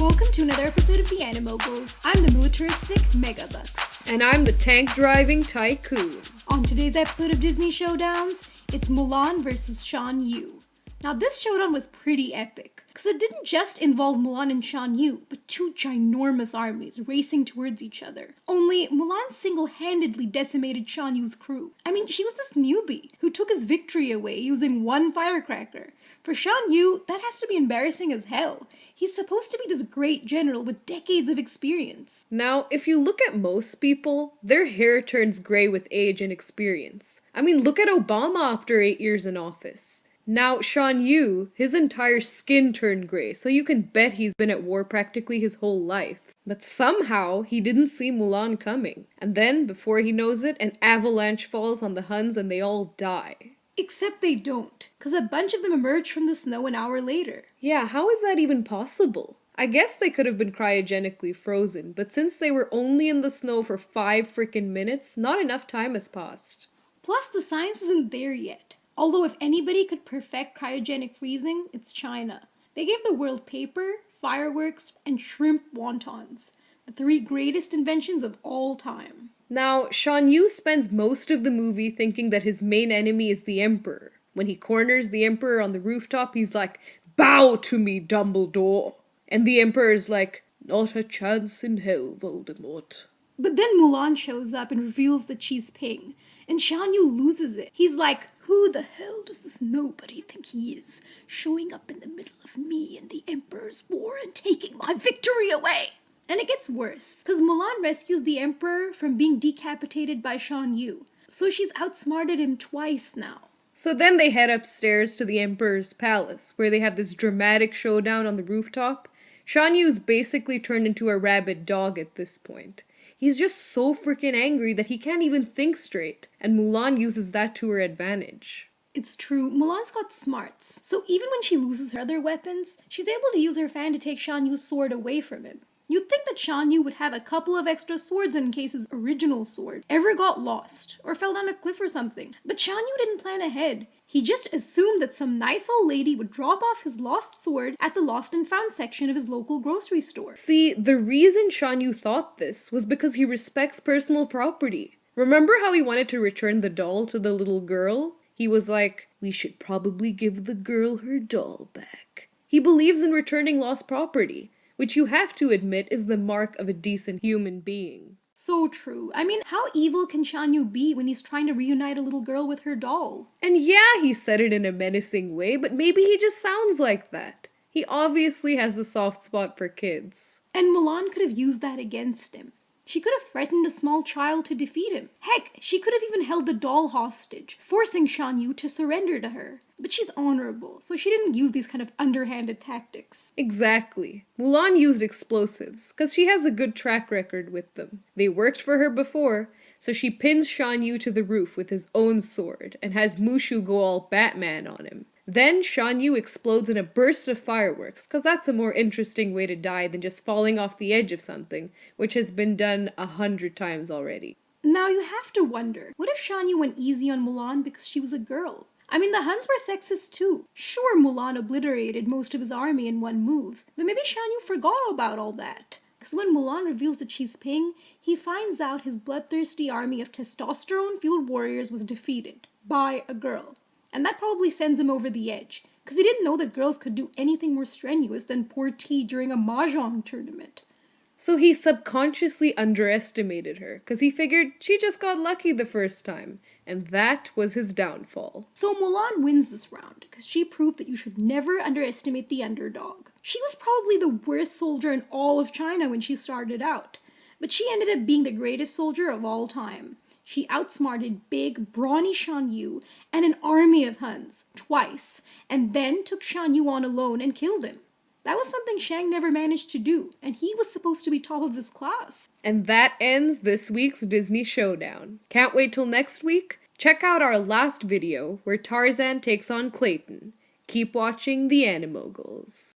welcome to another episode of the Animoguls. I'm the militaristic Megabucks. And I'm the tank-driving Tycoon. On today's episode of Disney Showdowns, it's Mulan versus Shan Yu. Now this showdown was pretty epic, because it didn't just involve Mulan and Shan Yu, but two ginormous armies racing towards each other. Only Mulan single-handedly decimated Shan Yu's crew. I mean, she was this newbie who took his victory away using one firecracker. For Shan Yu, that has to be embarrassing as hell. He's supposed to be this great general with decades of experience. Now, if you look at most people, their hair turns gray with age and experience. I mean, look at Obama after 8 years in office. Now, Shan Yu, his entire skin turned gray, so you can bet he's been at war practically his whole life. But somehow, he didn't see Mulan coming. And then, before he knows it, an avalanche falls on the Huns and they all die. Except they don't, because a bunch of them emerge from the snow an hour later. Yeah, how is that even possible? I guess they could have been cryogenically frozen, but since they were only in the snow for 5 freaking minutes, not enough time has passed. Plus, the science isn't there yet. Although if anybody could perfect cryogenic freezing, it's China. They gave the world paper, fireworks, and shrimp wontons, the 3 greatest inventions of all time. Now, Shan Yu spends most of the movie thinking that his main enemy is the Emperor. When he corners the Emperor on the rooftop, he's like, "Bow to me, Dumbledore!" And the Emperor's like, "Not a chance in hell, Voldemort." But then Mulan shows up and reveals that she's Ping, and Shan Yu loses it. He's like, "Who the hell does this nobody think he is, showing up in the middle of me and the Emperor's war and taking my victory away?" And it gets worse, because Mulan rescues the Emperor from being decapitated by Shan Yu, so she's outsmarted him twice now. So then they head upstairs to the Emperor's palace, where they have this dramatic showdown on the rooftop. Shan Yu's basically turned into a rabid dog at this point. He's just so freaking angry that he can't even think straight, and Mulan uses that to her advantage. It's true, Mulan's got smarts, so even when she loses her other weapons, she's able to use her fan to take Shan Yu's sword away from him. You'd think that Shan Yu would have a couple of extra swords in case his original sword ever got lost, or fell down a cliff or something. But Shan Yu didn't plan ahead. He just assumed that some nice old lady would drop off his lost sword at the lost and found section of his local grocery store. See, the reason Shan Yu thought this was because he respects personal property. Remember how he wanted to return the doll to the little girl? He was like, "We should probably give the girl her doll back." He believes in returning lost property, which you have to admit is the mark of a decent human being. So true. I mean, how evil can Shan Yu be when he's trying to reunite a little girl with her doll? And yeah, he said it in a menacing way, but maybe he just sounds like that. He obviously has a soft spot for kids. And Mulan could have used that against him. She could have threatened a small child to defeat him. Heck, she could have even held the doll hostage, forcing Shan Yu to surrender to her. But she's honorable, so she didn't use these kind of underhanded tactics. Exactly. Mulan used explosives, because she has a good track record with them. They worked for her before, so she pins Shan Yu to the roof with his own sword, and has Mushu go all Batman on him. Then Shan Yu explodes in a burst of fireworks, because that's a more interesting way to die than just falling off the edge of something, which has been done 100 times already. Now you have to wonder, what if Shan Yu went easy on Mulan because she was a girl? I mean, the Huns were sexist too. Sure, Mulan obliterated most of his army in one move, but maybe Shan Yu forgot about all that. Because when Mulan reveals that she's Ping, he finds out his bloodthirsty army of testosterone-fueled warriors was defeated by a girl. And that probably sends him over the edge, because he didn't know that girls could do anything more strenuous than pour tea during a mahjong tournament. So he subconsciously underestimated her, because he figured she just got lucky the first time, and that was his downfall. So Mulan wins this round, because she proved that you should never underestimate the underdog. She was probably the worst soldier in all of China when she started out, but she ended up being the greatest soldier of all time. She outsmarted big, brawny Shan Yu and an army of Huns twice, and then took Shan Yu on alone and killed him. That was something Shang never managed to do, and he was supposed to be top of his class. And that ends this week's Disney Showdown. Can't wait till next week? Check out our last video where Tarzan takes on Clayton. Keep watching the Animoguls.